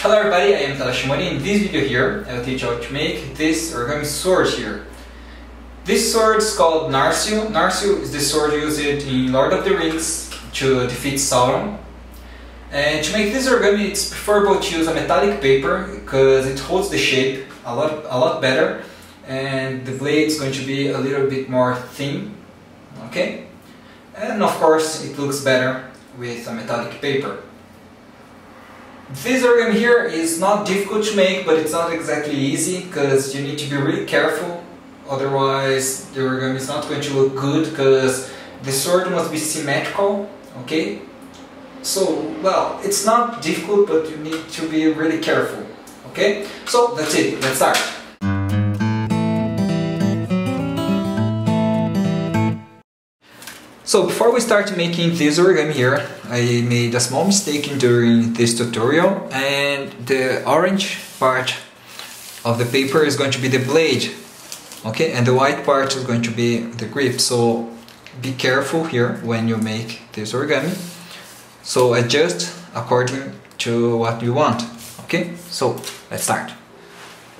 Hello everybody, I am Tadashi Mori. In this video here, I will teach you how to make this origami sword here. This sword is called Narsil. Narsil is the sword used in Lord of the Rings to defeat Sauron. And to make this origami, it's preferable to use a metallic paper because it holds the shape a lot better, and the blade is going to be a little bit more thin. Okay? And of course, it looks better with a metallic paper. This origami here is not difficult to make, but it's not exactly easy because you need to be really careful, otherwise the origami is not going to look good because the sword must be symmetrical, okay? So, well, it's not difficult, but you need to be really careful, okay? So, that's it, let's start. So before we start making this origami here, I made a small mistake during this tutorial, and the orange part of the paper is going to be the blade, okay, and the white part is going to be the grip. So be careful here when you make this origami. So adjust according to what you want, okay? So let's start.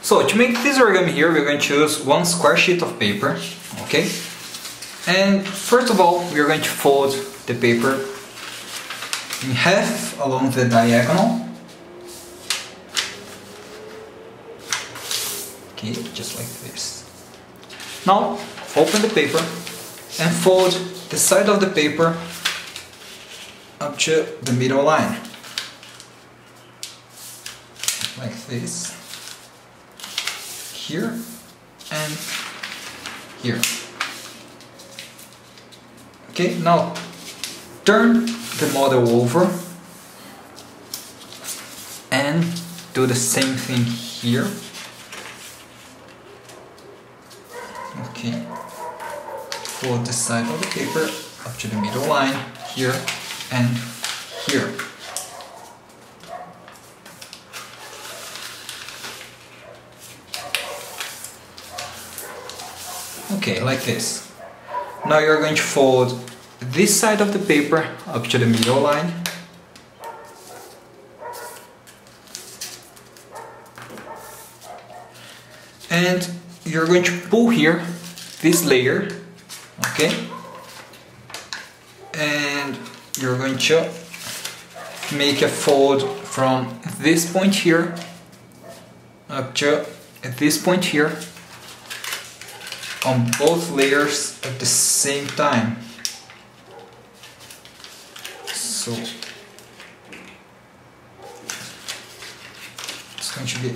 So to make this origami here, we're going to choose one square sheet of paper, okay? And first of all, we are going to fold the paper in half along the diagonal. Okay, just like this. Now, open the paper and fold the side of the paper up to the middle line. Like this. Here and here. Okay, now turn the model over and do the same thing here. Okay, fold the side of the paper up to the middle line here and here. Okay, like this. Now you're going to fold this side of the paper up to the middle line. And you're going to pull here this layer, okay? And you're going to make a fold from this point here up to this point here, on both layers at the same time. So it's going to be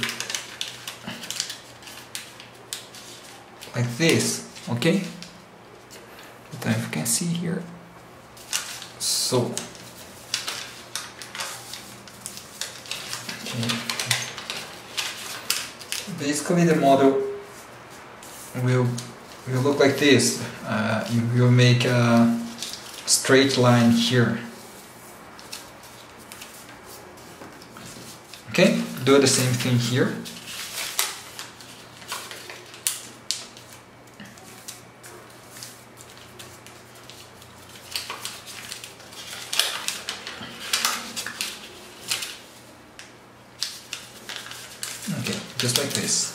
like this, okay? I don't know if you can see here. So okay. Basically the model will look like this. You will make a straight line here. Okay, do the same thing here. Okay, just like this.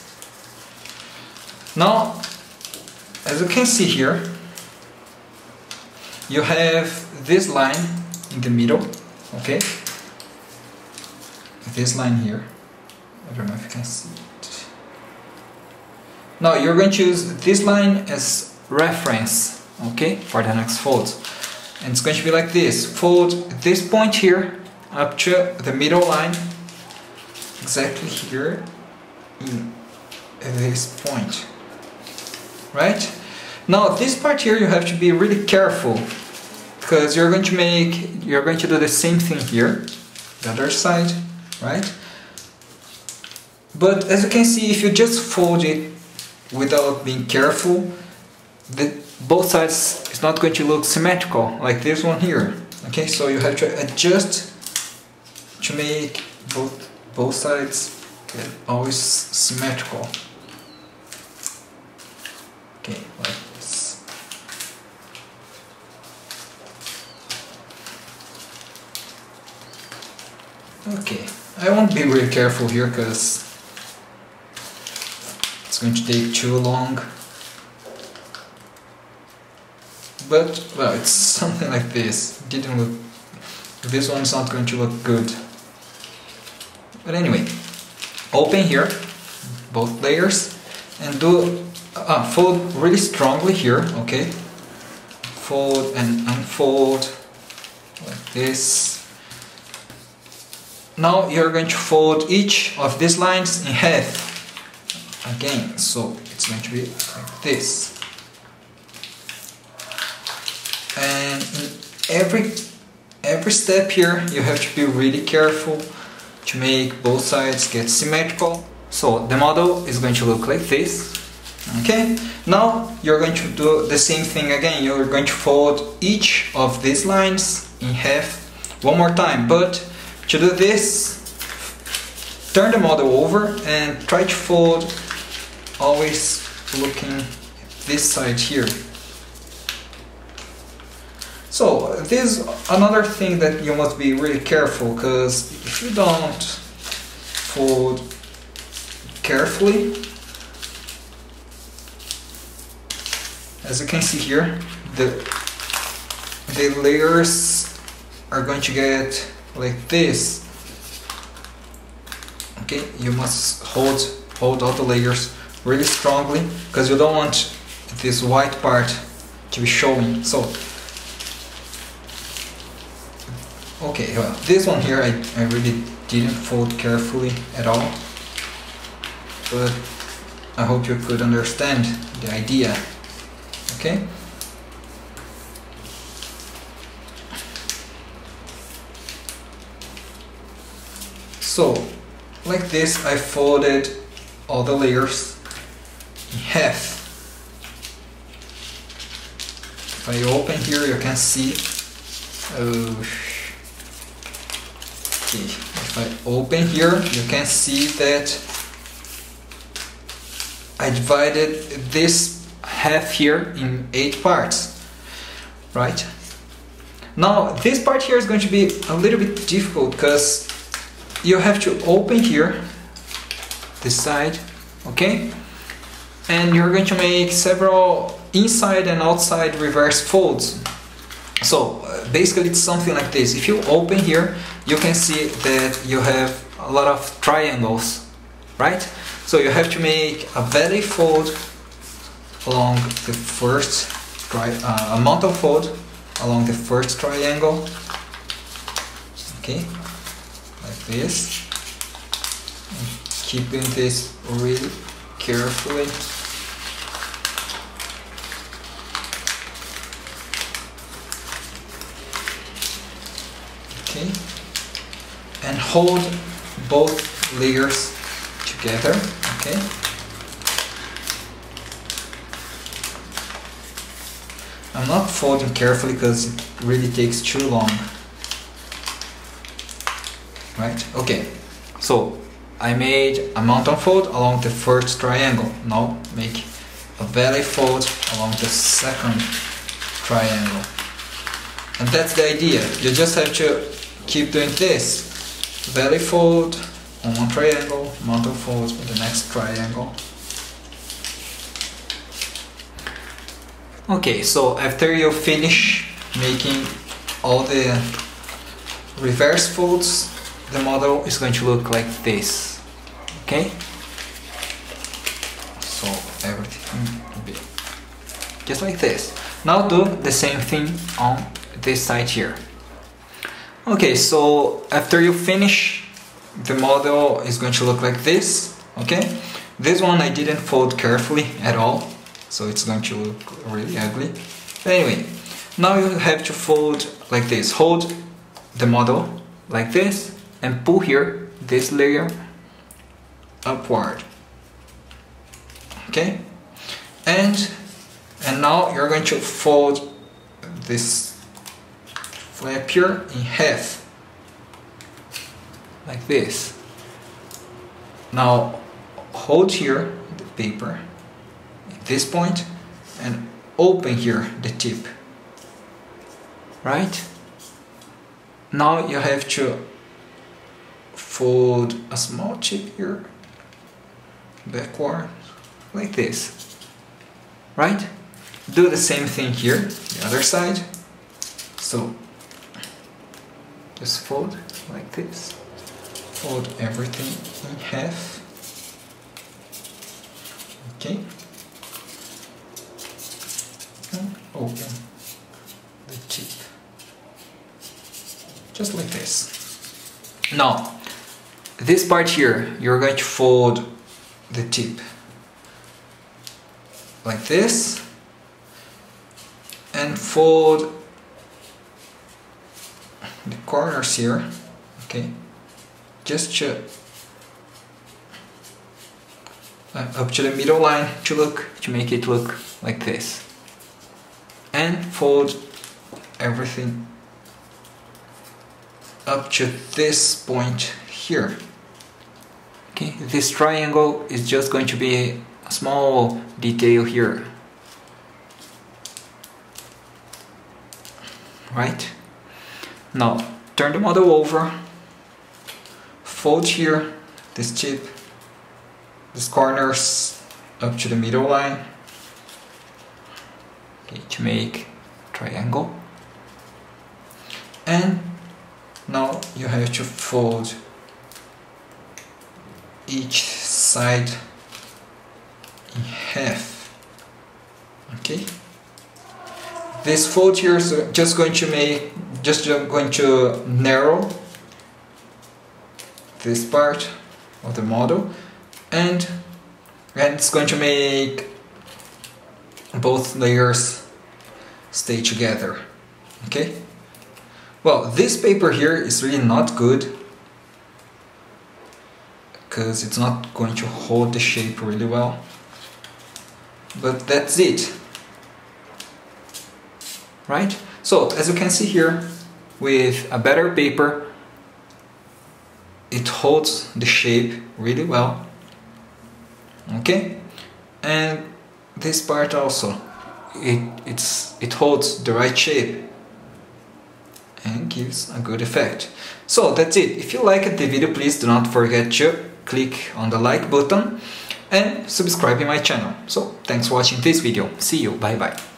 Now, as you can see here, you have this line in the middle, okay? This line here. I don't know if you can see it. Now you're going to use this line as reference, okay, for the next fold. And it's going to be like this. Fold this point here up to the middle line, exactly here in this point. Right? Now this part here you have to be really careful, because you're going to do the same thing here, the other side, right? But as you can see, if you just fold it without being careful, both sides is not going to look symmetrical like this one here. Okay, so you have to adjust to make both sides always symmetrical. Okay, like this. Okay, I won't be really careful here because it's going to take too long. But, well, it's something like this. It didn't look... This one's not going to look good. But anyway, open here, both layers, and do fold really strongly here, okay? Fold and unfold, like this. Now you're going to fold each of these lines in half again, so it's going to be like this. And in every step here you have to be really careful to make both sides get symmetrical. So the model is going to look like this. Okay, now you're going to do the same thing again. You're going to fold each of these lines in half one more time, but to do this, turn the model over and try to fold always looking this side here. So this is another thing that you must be really careful, because if you don't fold carefully, as you can see here, the layers are going to get like this. Okay, you must hold all the layers really strongly, because you don't want this white part to be showing. So okay, well, this one here I really didn't fold carefully at all, but I hope you could understand the idea. Okay? So, like this, I folded all the layers in half. If I open here, you can see. If I open here, you can see that I divided this half here in 8 parts, right? Now this part here is going to be a little bit difficult, because you have to open here this side, okay? And you're going to make several inside and outside reverse folds. So basically it's something like this. If you open here, you can see that you have a lot of triangles, right? So you have to make a valley fold along the first a mountain fold along the first triangle, okay, like this. And keep doing this really carefully. Okay, and hold both layers together, okay? I'm not folding carefully because it really takes too long, right? Okay, so I made a mountain fold along the first triangle. Now make a valley fold along the second triangle. And that's the idea. You just have to keep doing this. Valley fold on one triangle, mountain fold on the next triangle. Okay, so after you finish making all the reverse folds, the model is going to look like this. Okay? So everything will be just like this. Now do the same thing on this side here. Okay, so after you finish, the model is going to look like this. Okay, this one I didn't fold carefully at all, so it's going to look really ugly. But anyway, now you have to fold like this. Hold the model like this and pull here this layer upward. Okay, and now you're going to fold this flap here in half, like this. Now hold here the paper at this point and open here the tip, right? Now you have to fold a small chip here backward like this, right? Do the same thing here, the other side. So just fold like this, fold everything in half, okay, and open the tip, just like this. Now, this part here, you're going to fold the tip like this, and fold the corners here, okay, just to up to the middle line to make it look like this, and fold everything up to this point here. Okay, this triangle is just going to be a small detail here, right? Now turn the model over, fold here this tip, these corners up to the middle line, okay, to make triangle, and now you have to fold each side in half, okay? This fold here is just going to narrow this part of the model, and it's going to make both layers stay together, okay? Well, this paper here is really not good because it's not going to hold the shape really well, but that's it, right? So as you can see here, with a better paper, it holds the shape really well, okay? And this part also, it holds the right shape and gives a good effect. So that's it. If you liked the video, please do not forget to click on the like button and subscribe in my channel. So thanks for watching this video. See you. Bye bye.